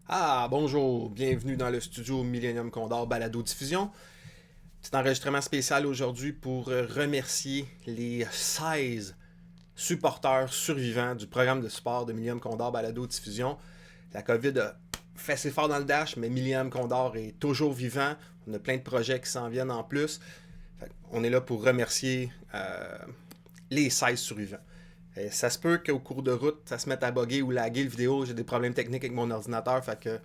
Ah, bonjour, bienvenue dans le studio Millennium Condor Balado Diffusion. Petit enregistrement spécial aujourd'hui pour remercier les 16 supporters survivants du programme de support de Millennium Condor Balado Diffusion. La COVID a fait ses forts dans le dash, mais Millennium Condor est toujours vivant. On a plein de projets qui s'en viennent en plus. On est là pour remercier les 16 survivants. Ça se peut qu'au cours de route, ça se mette à bugger ou laguer le vidéo. J'ai des problèmes techniques avec mon ordinateur, fait que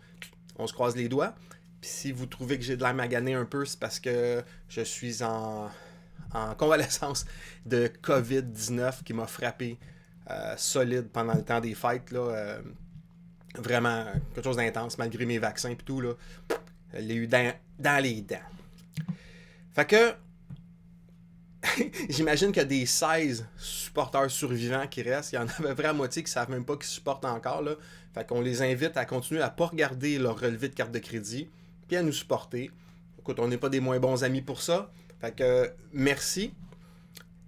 on se croise les doigts. Puis si vous trouvez que j'ai de l'air magané un peu, c'est parce que je suis en convalescence de COVID-19 qui m'a frappé solide pendant le temps des fêtes. Là, vraiment quelque chose d'intense, malgré mes vaccins et tout. Là, je l'ai eu dans les dents. Fait que j'imagine qu'il y a des 16 supporters survivants qui restent. Il y en a à peu près à moitié qui ne savent même pas qu'ils supportent encore. Là. Fait qu'on les invite à continuer à ne pas regarder leur relevé de carte de crédit puis à nous supporter. Écoute, on n'est pas des moins bons amis pour ça. Fait que merci.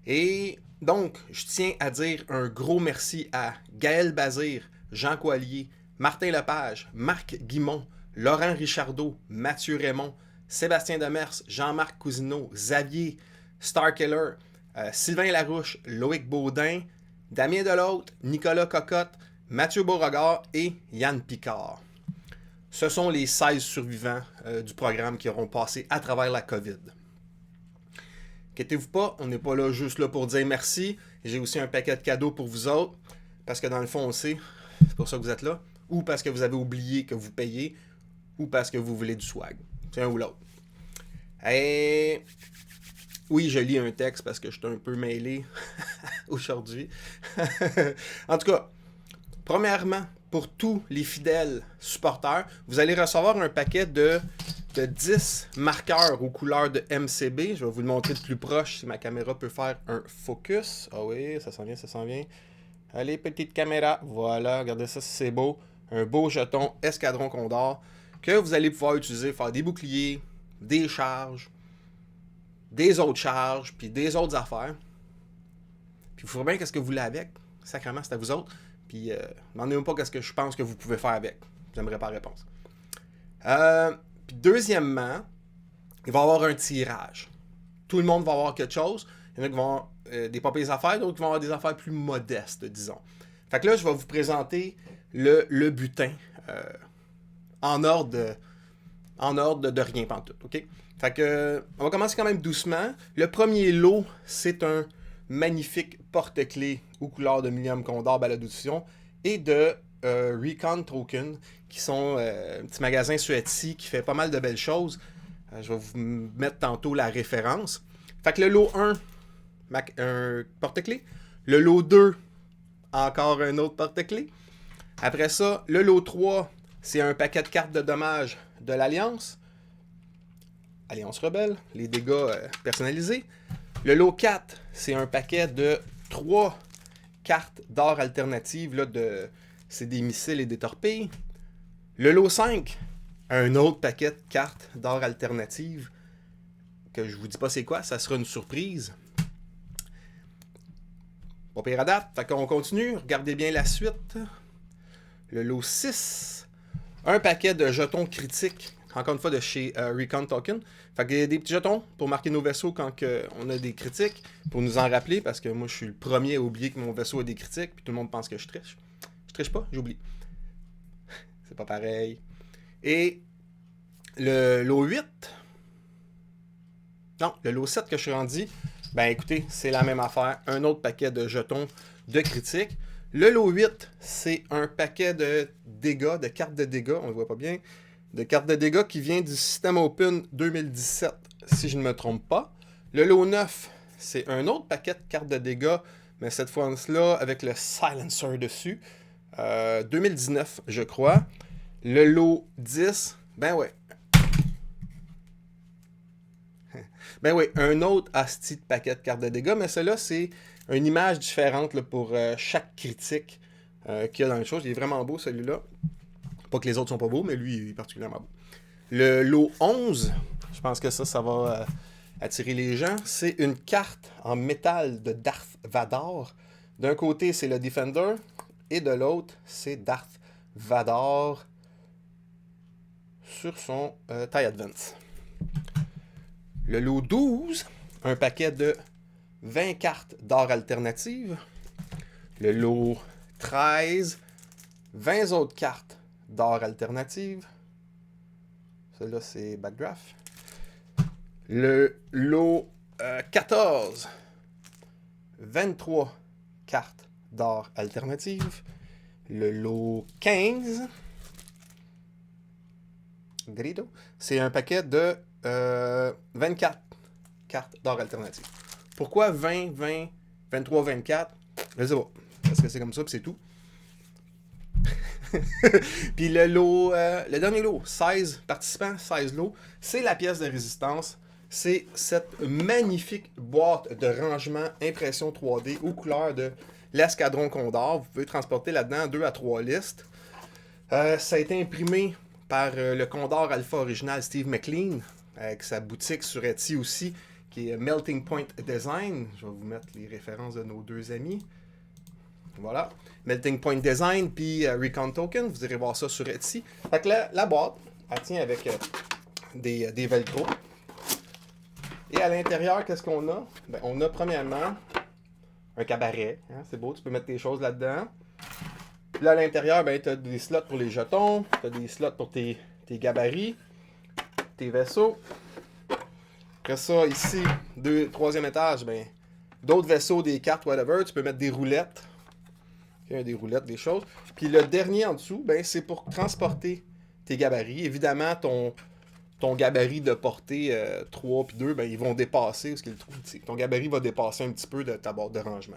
Et donc, je tiens à dire un gros merci à Gaël Bazir, Jean Coallier, Martin Lepage, Marc Guimont, Laurent Richardot, Mathieu Raymond, Sébastien Demers, Jean-Marc Cousineau, Xavier Starkiller, Sylvain Larouche, Loïc Baudin, Damien Delautre, Nicolas Cocotte, Mathieu Beauregard et Yann Picard. Ce sont les 16 survivants du programme qui auront passé à travers la COVID. Inquiétez-vous pas, on n'est pas là juste là pour dire merci. J'ai aussi un paquet de cadeaux pour vous autres, parce que dans le fond, on sait, c'est pour ça que vous êtes là, ou parce que vous avez oublié que vous payez, ou parce que vous voulez du swag. C'est un ou l'autre. Et oui, je lis un texte parce que je suis un peu mêlé aujourd'hui. En tout cas, premièrement, pour tous les fidèles supporters, vous allez recevoir un paquet de 10 marqueurs aux couleurs de MCB. Je vais vous le montrer de plus proche si ma caméra peut faire un focus. Ah oui, ça s'en vient, ça s'en vient. Allez, petite caméra. Voilà, regardez ça, c'est beau. Un beau jeton Escadron Condor que vous allez pouvoir utiliser pour faire des boucliers, des charges, des autres charges, puis des autres affaires. Puis vous ferez bien qu'est-ce que vous voulez avec. Sacrément, c'est à vous autres. Puis demandez-moi pas qu'est-ce que je pense que vous pouvez faire avec. J'aimerais pas la réponse. Puis deuxièmement, il va y avoir un tirage. Tout le monde va avoir quelque chose. Il y en a qui vont avoir des pas pires affaires, d'autres qui vont avoir des affaires plus modestes, disons. Fait que là, je vais vous présenter le butin en ordre de rien pantoute, OK? Fait que, on va commencer quand même doucement. Le premier lot, c'est un magnifique porte-clés aux couleurs de Millennium Condor Balado Diffusion et de Recon Token, qui sont un petit magasin sur Etsy qui fait pas mal de belles choses. Je vais vous mettre tantôt la référence. Fait que le lot 1, un porte-clés. Le lot 2, encore un autre porte-clés. Après ça, le lot 3, c'est un paquet de cartes de dommages de l'Alliance. Alliance Rebelle, les dégâts personnalisés. Le lot 4, c'est un paquet de 3 cartes d'or alternatives. Là, c'est des missiles et des torpilles. Le lot 5, un autre paquet de cartes d'or alternatives que je vous dis pas c'est quoi, ça sera une surprise. Pas pire à date, fait qu'on continue, regardez bien la suite. Le lot 6, un paquet de jetons critiques, encore une fois de chez Recon Token. Fait qu'il y a des petits jetons pour marquer nos vaisseaux quand on a des critiques, pour nous en rappeler, parce que moi je suis le premier à oublier que mon vaisseau a des critiques, puis tout le monde pense que je triche. Je triche pas, j'oublie. C'est pas pareil. Et le lot 8, non, le lot 7 que je suis rendu, ben écoutez, c'est la même affaire. Un autre paquet de jetons de critiques. Le lot 8, c'est un paquet de dégâts, de cartes de dégâts, on ne le voit pas bien, de cartes de dégâts qui vient du système Open 2017, si je ne me trompe pas. Le lot 9, c'est un autre paquet de cartes de dégâts, mais cette fois-là avec le Silencer dessus. 2019, je crois. Le lot 10, ben ouais. Ben oui, un autre asti de paquet de cartes de dégâts, mais celui-là, c'est une image différente là, pour chaque critique qu'il y a dans les choses. Il est vraiment beau, celui-là. Pas que les autres sont pas beaux, mais lui, il est particulièrement beau. Le lot 11, je pense que ça va attirer les gens. C'est une carte en métal de Darth Vador. D'un côté, c'est le Defender, et de l'autre, c'est Darth Vador. sur son TIE Advance. Le lot 12, un paquet de 20 cartes d'art alternative. Le lot 13, 20 autres cartes d'art alternative. Celle-là, c'est Backdraft. Le lot 14, 23 cartes d'art alternative. Le lot 15, Grito, c'est un paquet de 24 cartes d'art alternative. Pourquoi 20, 20, 23, 24? Je sais pas. Parce que c'est comme ça, puis c'est tout. Puis le dernier lot, 16 participants, 16 lots, c'est la pièce de résistance. C'est cette magnifique boîte de rangement impression 3D aux couleurs de l'escadron Condor. Vous pouvez transporter là-dedans 2 à 3 listes. Ça a été imprimé par le Condor Alpha original Steve McLean, avec sa boutique sur Etsy aussi, qui est Melting Point Design. Je vais vous mettre les références de nos deux amis. Voilà. Melting Point Design, puis Recon Token. Vous irez voir ça sur Etsy. Fait que la boîte, elle tient avec des velcro. Et à l'intérieur, qu'est-ce qu'on a? Ben, on a premièrement un cabaret. Hein, c'est beau, tu peux mettre tes choses là-dedans. Puis là, à l'intérieur, ben, tu as des slots pour les jetons. Tu as des slots pour tes gabarits, tes vaisseaux. Après ça, ici, troisième étage, ben, d'autres vaisseaux, des cartes, whatever. Tu peux mettre des roulettes. Des roulettes, des choses. Puis le dernier en dessous, ben, c'est pour transporter tes gabarits. Évidemment, ton gabarit de portée 3 puis 2, ben, ils vont dépasser, parce que ton gabarit va dépasser un petit peu de ta boîte de rangement.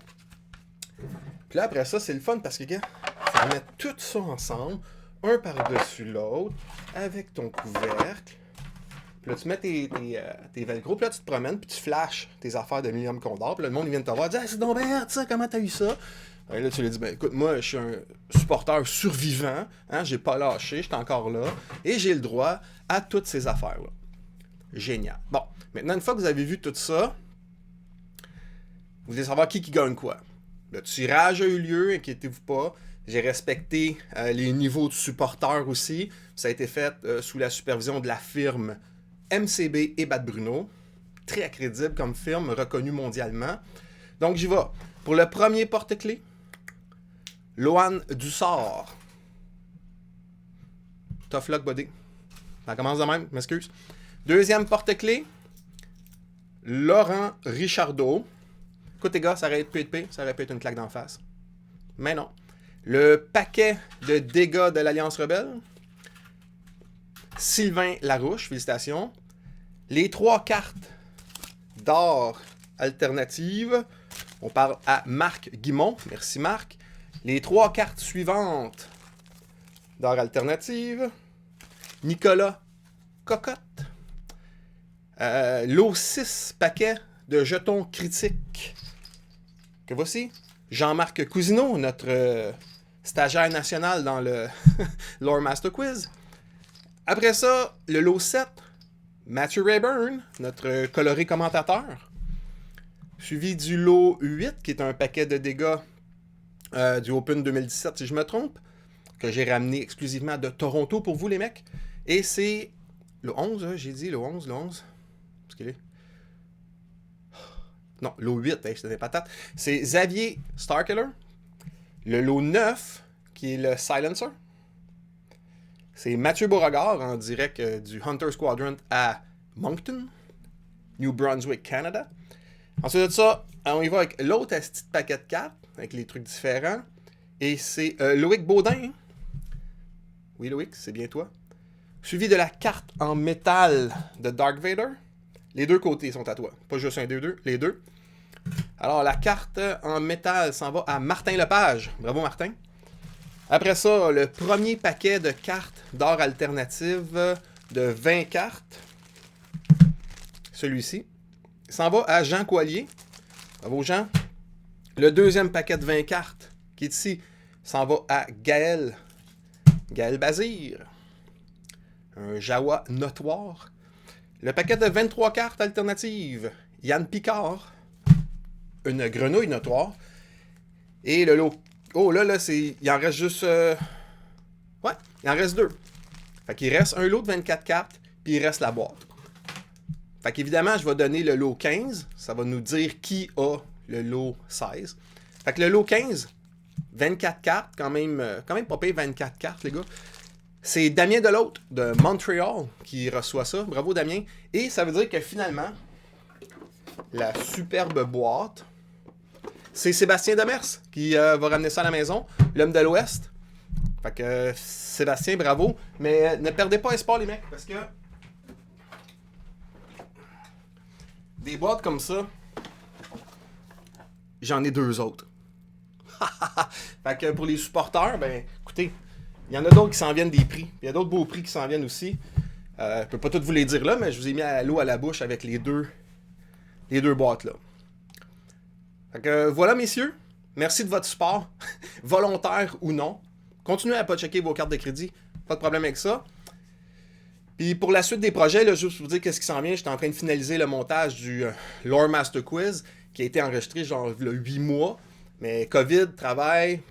Puis là, après ça, c'est le fun parce que, gars, tu vas mettre tout ça ensemble, un par-dessus l'autre, avec ton couvercle. Puis là, tu mets tes velcro, puis là, tu te promènes, puis tu flashes tes affaires de Millennium Condor. Puis là, le monde, il vient de te voir, dit, ah, c'est donc bien, ça, comment t'as eu ça? Et là, tu lui dis, ben, écoute, moi, je suis un supporter survivant, hein, j'ai pas lâché, je suis encore là, et j'ai le droit à toutes ces affaires-là. Génial. Bon, maintenant, une fois que vous avez vu tout ça, vous voulez savoir qui gagne quoi. Le tirage a eu lieu, inquiétez-vous pas. J'ai respecté les niveaux de supporters aussi. Ça a été fait sous la supervision de la firme MCB et Bad Bruno. Très crédible comme firme, reconnue mondialement. Donc, j'y vais. Pour le premier porte-clés, Loan Dussard. Tough luck, buddy. Ça commence de même, m'excuse. Deuxième porte-clés, Laurent Richardot. Écoute, les gars, ça aurait pu être une claque d'en face. Mais non. Le paquet de dégâts de l'Alliance Rebelle, Sylvain Larouche, félicitations. Les 3 cartes d'or alternatives, on parle à Marc Guimont. Merci, Marc. Les 3 cartes suivantes d'or alternative, Nicolas Cocotte. Lot 6 paquets de jetons critiques. Que voici. Jean-Marc Cousineau, notre stagiaire national dans le Lore Master Quiz. Après ça, le lot 7, Matthew Rayburn, notre coloré commentateur. Suivi du lot 8, qui est un paquet de dégâts du Open 2017, si je me trompe, que j'ai ramené exclusivement de Toronto pour vous, les mecs. Et c'est le 11, hein, j'ai dit, le 11. Parce qu'il est... Non, lot 8, je te dis patate. C'est Xavier Starkiller. Le lot 9, qui est le Silencer. C'est Mathieu Beauregard en direct du Hunter Squadron à Moncton, New Brunswick, Canada. Ensuite de ça, on y va avec l'autre petit paquet de cartes, avec les trucs différents. Et c'est Loïc Baudin. Oui, Loïc, c'est bien toi. Suivi de la carte en métal de Dark Vader. Les deux côtés sont à toi. Pas juste un des deux, les deux. Alors, la carte en métal s'en va à Martin Lepage. Bravo, Martin. Après ça, le premier paquet de cartes d'or alternative de 20 cartes. Celui-ci. S'en va à Jean Coilier. Bravo, Jean. Le deuxième paquet de 20 cartes, qui est ici, s'en va à Gaël. Gaël Bazir. Un Jawa notoire. Le paquet de 23 cartes alternatives, Yann Picard. Une grenouille notoire. Et le lot... Oh là, c'est... Il en reste juste... Ouais, il en reste 2. Fait qu'il reste un lot de 24 cartes, puis il reste la boîte. Fait qu'évidemment, je vais donner le lot 15. Ça va nous dire qui a le lot 16. Fait que le lot 15, 24 cartes, quand même pas payé 24 cartes, les gars. C'est Damien Delautre de Montréal qui reçoit ça. Bravo, Damien. Et ça veut dire que finalement, la superbe boîte, c'est Sébastien Demers qui va ramener ça à la maison, l'homme de l'Ouest. Fait que Sébastien, bravo. Mais ne perdez pas espoir, les mecs, parce que des boîtes comme ça, j'en ai 2 autres. Fait que pour les supporters, ben écoutez, il y en a d'autres qui s'en viennent des prix. Il y a d'autres beaux prix qui s'en viennent aussi. Je peux pas tout vous les dire là, mais je vous ai mis à l'eau à la bouche avec les deux boîtes là. Fait que voilà, messieurs. Merci de votre support, volontaire ou non. Continuez à pas checker vos cartes de crédit. Pas de problème avec ça. Puis pour la suite des projets, là, juste pour vous dire qu'est-ce qui s'en vient, j'étais en train de finaliser le montage du Lore Master Quiz qui a été enregistré genre il y a 8 mois. Mais COVID, travail,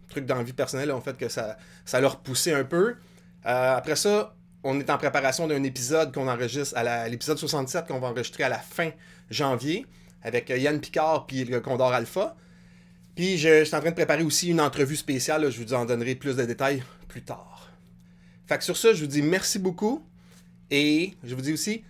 trucs dans la vie personnelle ont fait que ça l'a repoussé un peu. Après ça, on est en préparation d'un épisode qu'on enregistre à l'épisode 67 qu'on va enregistrer à la fin janvier avec Yann Picard puis le Condor Alpha. Puis je suis en train de préparer aussi une entrevue spéciale, là, je vous en donnerai plus de détails plus tard. Fait que sur ça, je vous dis merci beaucoup et je vous dis aussi